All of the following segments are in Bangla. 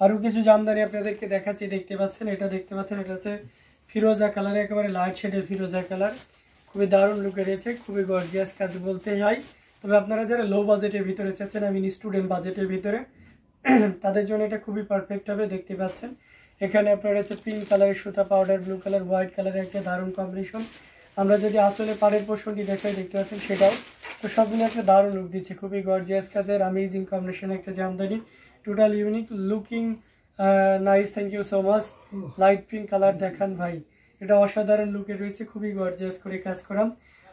আরও কিছু জামদানি আপনাদেরকে দেখাচ্ছি, দেখতে পাচ্ছেন, এটা দেখতে পাচ্ছেন, এটা হচ্ছে ফিরোজা কালারে, একেবারে লাইট শেডের ফিরোজা কালার, খুবই দারুণ লুকে রয়েছে, খুবই গর্জিয়াস কাজ বলতেই হয়। তবে আপনারা যারা লো বাজেটের ভিতরে চাচ্ছেন, আমি স্টুডেন্ট বাজেটের ভিতরে, তাদের জন্য এটা খুবই পারফেক্ট হবে। দেখতে পাচ্ছেন এখানে আপনার হচ্ছে পিঙ্ক কালারের সুতা, পাউডার ব্লু কালার, হোয়াইট কালারের একটা দারুণ কম্বিনেশন। আমরা যদি আঁচলে পাড়ের পোর্শনটি দেখাই, দেখতে পাচ্ছেন সেটাও, তো সবগুলো একটা দারুণ লুক দিচ্ছে, খুবই গর্জিয়াস কাজের অ্যামেজিং কম্বিনেশন একটা Jamdani, total unique looking nice. Thank you so much. Light pink colour দেখান ভাই, এটা অসাধারণ লুকে রয়েছে, খুবই গর্জিয়াস করে কাজ করা,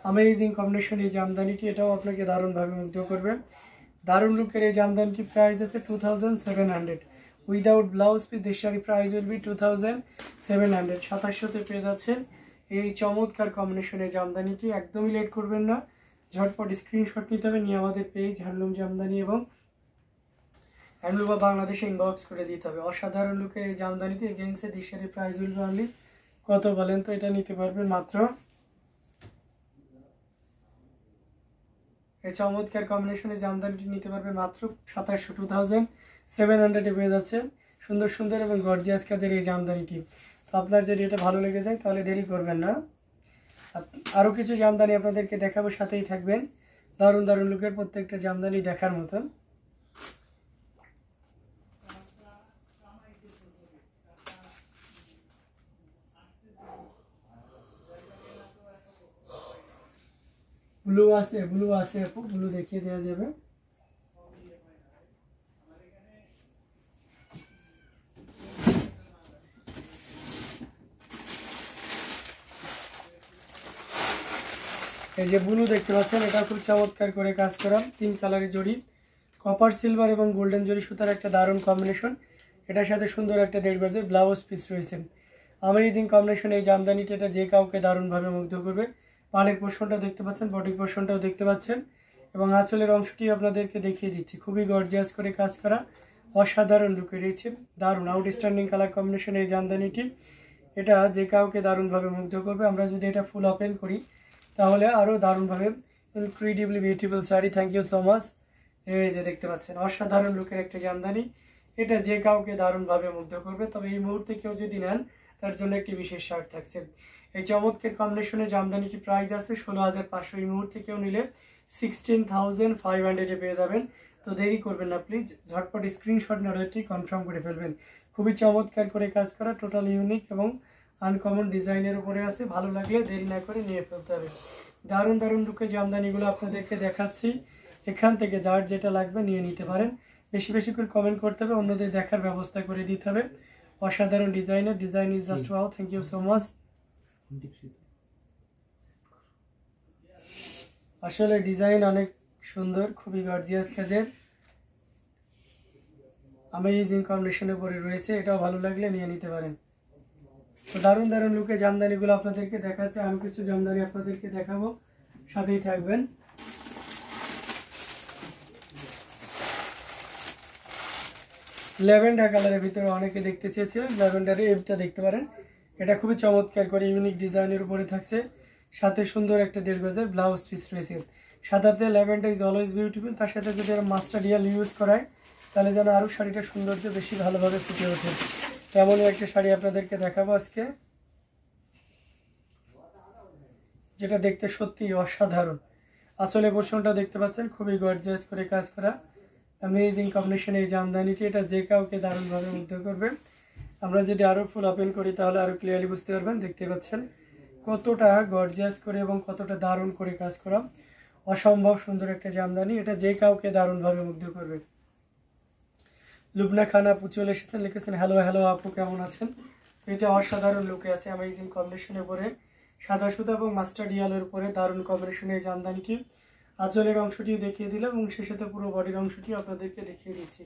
অ্যামেজিং কম্বিনেশন এই জামদানিটি, এটাও আপনাকে দারুণভাবে মুগ্ধ করবে। দারুণ লুকের এই জামদানিটি প্রাইস আছে 2700, without blouse piece. This sari price will B 2700, 2700-তে পেয়ে যাচ্ছেন এই চমৎকার কম্বিনেশনের জামদানিটি। একদমই লেট করবেন না, ঝটপট স্ক্রিনশট নিতে হবে, নিয়ে আমাদের পেজ হ্যান্ডলুম জামদানি এবং হ্যান্ডলুম বা বাংলাদেশে ইনবক্স করে দিতে হবে। অসাধারণ লুকের এই জামদানিটি against this sari price will be only কত বলেন তো? এটা নিতে পারবেন মাত্র, এই চমৎকার কম্বিনেশনের জামদানিটি নিতে পারবেন মাত্র 2700 পেয়ে যাচ্ছে সুন্দর সুন্দর এবং গর্জিয়াস কাজের এই জামদানিটি। তো আপনার যদি এটা ভালো লেগে যায় তাহলে দেরি করবেন না, আরও কিছু জামদানি আপনাদেরকে দেখাবো, সাথেই থাকবেন। দারুণ দারুণ লুকের প্রত্যেকটা জামদানি দেখার মতন। ব্লু আছে, ব্লু আছে আপু, ব্লু দেখিয়ে দেওয়া যাবে। এই যে ব্লু দেখতে পাচ্ছেন, এটা খুব চমৎকার করে কাজ করা, 3 কালারের জড়ি, কপার সিলভার এবং গোল্ডেন জড়ি সুতার একটা দারুণ কম্বিনেশন। এটার সাথে সুন্দর একটা 1.5 গজের ব্লাউজ পিস রয়েছে। অ্যামেজিং কম্বিনেশন এই জামদানিটা, এটা যে কাউকে দারুণভাবে মুগ্ধ করবে। পাড়ের পোর্শনটা দেখতে পাচ্ছেন, বডি পোর্শনটাও দেখতে পাচ্ছেন, এবং আঁচলের অংশটি আপনাদেরকে দেখিয়ে দিচ্ছি, খুবই গর্জিয়াস করে কাজ করা, অসাধারণ লুকে রয়েছে, দারুণ আউটস্ট্যান্ডিং কালার কম্বিনেশন এই জামদানিটি, এটা যে কাউকে দারুণভাবে মুগ্ধ করবে। আমরা যদি এটা ফুল ওপেন করি তাহলে আরও দারুণভাবে incredibly beautiful sari. Thank you so much. এই যে দেখতে পাচ্ছেন অসাধারণ লুকের একটা জামদানি, এটা যে কাউকে দারুণভাবে মুগ্ধ করবে। তবে এই মুহূর্তে কেউ যদি নেন তার জন্য একটি বিশেষ শার্ট থাকছে। এই চমৎকার কম্বিনেশনের জামদানিটি প্রাইস আছে 16,500, এই মুহূর্তে কেউ নিলে 16,500 পেয়ে যাবেন। তো দেরি করবেন না প্লিজ, ঝটপট স্ক্রিনশট অর্ডারটি কনফার্ম করে ফেলবেন। খুবই চমৎকার করে কাজ করা, টোটাল ইউনিক এবং আনকমন ডিজাইনের উপরে আছে, ভালো লাগলে দেরি না করে নিয়ে ফেলতে হবে। দারুণ দারুণ লুকে জামদানিগুলো আপনাদেরকে দেখাচ্ছি, এখান থেকে যার যেটা লাগবে নিয়ে নিতে পারেন। বেশি বেশি করে কমেন্ট করতে হবে, অন্যদের দেখার ব্যবস্থা করে দিতে হবে। অসাধারণ ডিজাইনের, design is just wow. Thank you so much. আসলে ডিজাইন অনেক সুন্দর, খুবই গর্জিয়াস কাজের, অ্যামেজিং কম্বিনেশনের উপরে রয়েছে, এটাও ভালো লাগলে নিয়ে নিতে পারেন। তো দারুণ দারুণ লুকে জামদানিগুলো আপনাদেরকে দেখাচ্ছে, আমি কিছু জামদানি আপনাদেরকে দেখাবো, সাথেই থাকবেন। ল্যাভেন্ডার কালারের ভিতরে অনেকে দেখতে চেয়েছিলেন, ল্যাভেন্ডারে এটা দেখতে পারেন, এটা খুবই চমৎকার করে ইউনিক ডিজাইনের উপরে থাকছে, সাথে সুন্দর একটা 1.5 গজের ব্লাউজ পিস রয়েছে। সাদাতে ল্যাভেন্ডার ইজ অলওয়েজ বিউটিফুল, তার সাথে যদি মাস্টারিয়াল ইউজ করায় তাহলে যেন আরও শাড়িটা সৌন্দর্য বেশি ভালোভাবে ফুটে ওঠে। তেমনই একটা শাড়ি আপনাদেরকে দেখাবো আজকে, যেটা দেখতে সত্যি অসাধারণ। আসলে পোর্শনটা দেখতে পাচ্ছেন, খুবই গর্জিয়াস করে কাজ করা, অ্যামেজিং কম্বিনেশন এই জামদানিটি, এটা যে কাউকে দারুণভাবে মুগ্ধ করবে। আমরা যদি আরও ফুল ওপেন করি তাহলে আরও ক্লিয়ারলি বুঝতে পারবেন। দেখতে পাচ্ছেন কতটা গর্জিয়াস করে এবং কতটা দারুণ করে কাজ করা, অসম্ভব সুন্দর একটা জামদানি, এটা যে কাউকে দারুণভাবে মুগ্ধ করবে। লুবনা খান আপু চলে এসেছেন, লিখেছেন হ্যালো হ্যালো আপু, কেমন আছেন? তো এটা অসাধারণ লুকে আছে, অ্যামেজিং কম্বিনেশনের উপরে সাদা সুতা এবং মাস্টার্ড ইয়ালোর উপরে দারুণ কম্বিনেশনের জামদানিটি। আঁচলের অংশটিও দেখিয়ে দিলাম এবং সে সাথে পুরো বডির অংশটি আপনাদেরকে দেখিয়ে দিচ্ছি।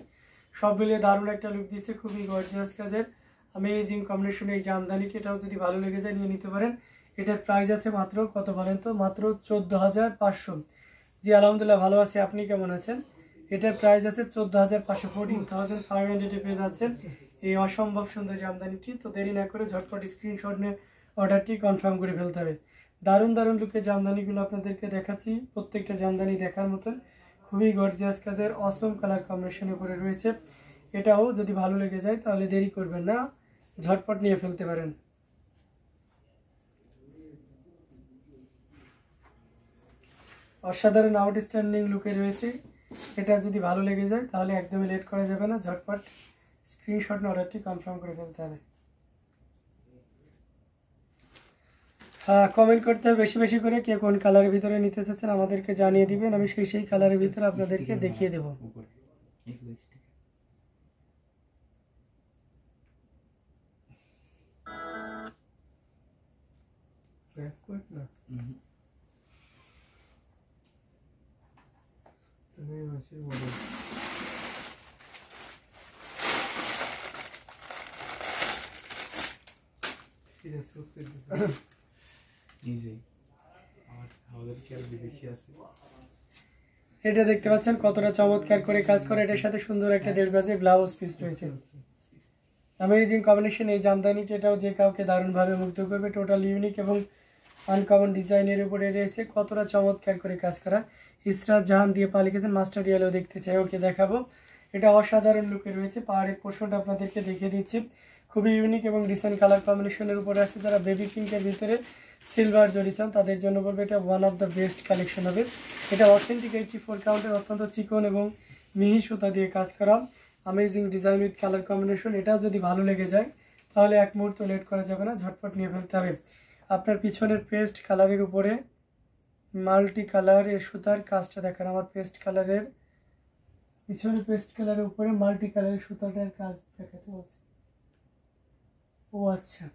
সব মিলিয়ে দারুণ একটা লুক দিচ্ছে, খুবই গর্জিয়াস কাজের অ্যামেজিং কম্বিনেশনের এই জামদানিটি, এটাও যদি ভালো লেগে যায় নিয়ে নিতে পারেন। এটার প্রাইস আছে মাত্র কত বলেন তো? মাত্র 14,500। জি আলহামদুলিল্লাহ ভালো আছি, আপনি কেমন আছেন? এটার প্রাইস আছে 14,500, 14,500 পেয়ে যাচ্ছেন এই অসম্ভব সুন্দর জামদানিটি। তো দেরি না করে ঝটপট স্ক্রিনশট নিয়ে অর্ডারটি কনফার্ম করে ফেলতে হবে। দারুণ দারুণ লুকে জামদানিগুলো আপনাদেরকে দেখাচ্ছি, প্রত্যেকটা জামদানি দেখার মতন, খুবই গর্জিয়াস কাজের, অসম কালার কম্বিনেশনের উপরে রয়েছে। এটাও যদি ভালো লেগে যায় তাহলে দেরি করবেন না, ঝটপট নিয়ে ফেলতে পারেন। অসাধারণ আউটস্ট্যান্ডিং লুকে রয়েছে। এটা যদি ভালো লেগে যায় তাহলে একদমই লেট করা যাবে না, ঝটপট স্ক্রিনশট অর্ডারটি কনফার্ম করে ফেলতে হবে। হ্যাঁ, কমেন্ট করতে হবে বেশি বেশি করে, কে কোন কালারের ভিতরে নিতে চাচ্ছেন আমাদেরকে জানিয়ে দিবেন, আমি সেই কালারের ভিতরে আপনাদেরকে দেখিয়ে দেবো। এটা দেখতে পাচ্ছেন কতটা চমৎকার করে কাজ করে, এটার সাথে সুন্দর একটা 1.5 গজের ব্লাউজ পিস রয়েছে। অ্যামেজিং কম্বিনেশন এই জামদানিটি, এটাও যে কাউকে দারুণভাবে মুগ্ধ করবে। টোটাল ইউনিক এবং আনকমন ডিজাইনের উপরে রয়েছে, কতটা চমৎকার করে কাজ করা। ইসরাত জাহান দিয়ে পা লিখেছেন, মাস্টার ইয়েলো দেখতে চাই, ওকে দেখাবো। এটা অসাধারণ লুকে রয়েছে, পাহাড়ের পোর্শনটা আপনাদেরকে দেখিয়ে দিচ্ছি। খুবই ইউনিক এবং ডিসেন্ট কালার কম্বিনেশনের উপরে আছে। যারা বেবি পিঙ্কের ভিতরে সিলভার জড়ি চান তাদের জন্য বলবো এটা one of the best collection হবে। এটা অথেন্টিক 84 কাউন্টের অত্যন্ত চিকন এবং মিহি সুতা দিয়ে কাজ করা, amazing design with colour combination. এটাও যদি ভালো লেগে যায় তাহলে এক মুহূর্ত লেট করা যাবে না, ঝটপট নিয়ে ফেলতে হবে। আপনার পিছনের পেস্ট কালারের উপরে মাল্টি কালারের সুতার কাজটা দেখেন, আমার পেস্ট কালারের পিছনে পেস্ট কালারের উপরে মাল্টি কালারের সুতাটার কাজ দেখাতে বলছে। ও আচ্ছা,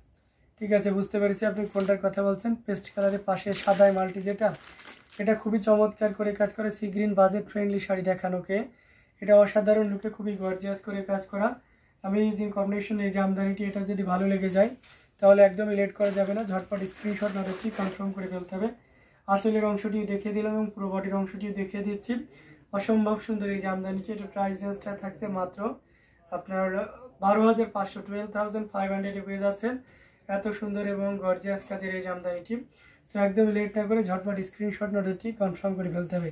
ঠিক আছে, বুঝতে পেরেছি আপনি কোনটার কথা বলছেন। পেস্ট কালারের পাশে সাদায় মাল্টি যেটা, এটা খুবই চমৎকার করে কাজ করে। Sea green budget friendly sari দেখানোকে, এটা অসাধারণ লুকে খুবই গর্জিয়াস করে কাজ করা। অ্যামেজিং কম্বিনেশন এই জামদানিটি, এটা যদি ভালো লেগে যায় তাহলে একদমই লেট করা যাবে না, ঝটপট স্ক্রিনশট না দেখি কনফার্ম করে ফেলতে হবে। আঁচলের অংশটিও দেখিয়ে দিলাম এবং পুরো বডির অংশটিও দেখিয়ে দিচ্ছি। অসম্ভব সুন্দর এই জামদানিটি, এটা প্রাইস রেঞ্জটা থাকছে মাত্র আপনার 12,500, 12,500 পেয়ে যাচ্ছেন। এত সুন্দর এবং গর্জিয়াস কাজের এই জামদানিটি। সো একদম লেট না করে ঝটপট স্ক্রিনশট নোটটি কনফার্ম করে ফেলতে হবে।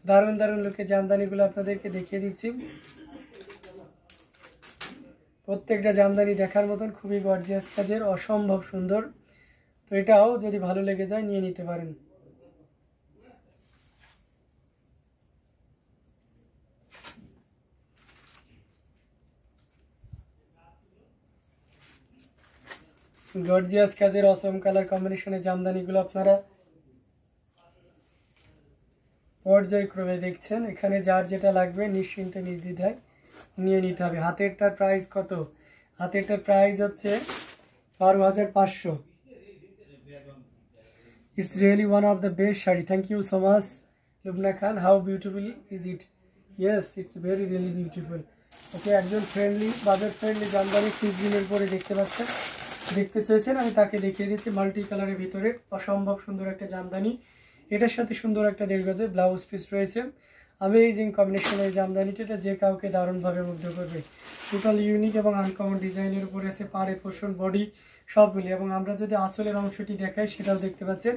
দারুণ দারুণ লুকের জামদানিগুলো আপনাদেরকে দেখিয়ে দিচ্ছি। প্রত্যেকটা জামদানি দেখার মতন, খুবই গর্জিয়াস কাজের, অসম্ভব সুন্দর। তো এটাও যদি ভালো লেগে যায় নিয়ে নিতে পারেন। গর্জিয়াস কাজের অসম কালার কম্বিনেশনের জামদানিগুলো আপনারা পর্যায়ক্রমে দেখছেন। এখানে যার যেটা লাগবে নিশ্চিন্তে নির্দ্বিধায় নিয়ে নিতে হবে। হাতেরটার প্রাইস কত? হাতেরটার প্রাইস হচ্ছে 12,500। It's really one of the best sari. Thank you so much Lubna Khan. How beautiful is it? Yes, it's very really beautiful. Okay, একজন ফ্রেন্ডলি বাজেট ফ্রেন্ডলি জামদানি সিজনের পরে দেখতে পাচ্ছেন, দেখতে চেয়েছেন, আমি তাকে দেখিয়ে দিচ্ছি। মাল্টি কালারের ভিতরে অসম্ভব সুন্দর একটা জামদানি, এটার সাথে সুন্দর একটা 1.5 গজের ব্লাউজ পিস রয়েছে। অ্যামেজিং কম্বিনেশনের জামদানিটি, এটা যে কাউকে দারুণভাবে মুগ্ধ করবে। টোটাল ইউনিক এবং আনকমন ডিজাইনের উপরে আছে, পাড়ের পোর্শন বডি সব মিলে। এবং আমরা যদি আসলের অংশটি দেখাই সেটাও দেখতে পাচ্ছেন,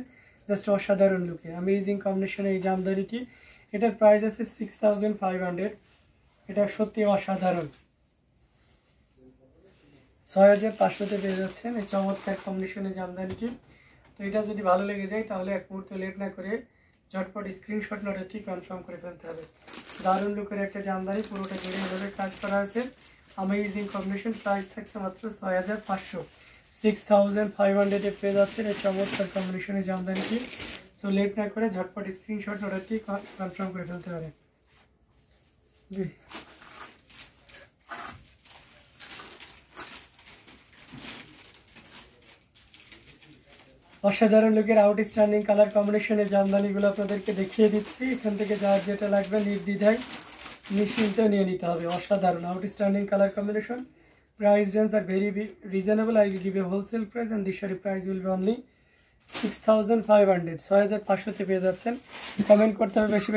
জাস্ট অসাধারণ লুকে। অ্যামেজিং কম্বিনেশনের এই জামদানিটি, এটার প্রাইস আছে 6,500। এটা সত্যি অসাধারণ। 6,500-তে পেয়ে যাচ্ছেন এই চমৎকার কম্বিনেশনের জামদানিটি। তো এটা যদি ভালো লেগে যায় তাহলে এক মুহূর্ত লেট না করে ঝটপট স্ক্রিনশট নোটটি কনফার্ম করে ফেলতে হবে। দারুণ লুকের একটা জামদানি, পুরোটা জুড়ে এভাবে কাজ করা আছে। অ্যামেজিং কম্বিনেশন, প্রাইস থাকছে মাত্র 6,500। 6,500-এ পেয়ে যাচ্ছেন এই চমৎকার কম্বিনেশনের জামদানিটি। সো লেট না করে ঝটপট স্ক্রিনশট নোটটি কনফার্ম করে ফেলতে হবে। অসাধারণ লুকের আউটস্ট্যান্ডিং কালার কম্বিনেশনের জামদানিগুলো আপনাদেরকে দেখিয়ে দিচ্ছি। এখান থেকে যার যেটা লাগবে নির্দ্বিধায় নিশ্চিন্তে নিয়ে নিতে হবে। অসাধারণ outstanding colour combination. Price range are very reasonable. I will give a wholesale price and this sari price will be only 6,500। 6,500-তে পেয়ে যাচ্ছেন। কমেন্ট করতে হবে বেশি।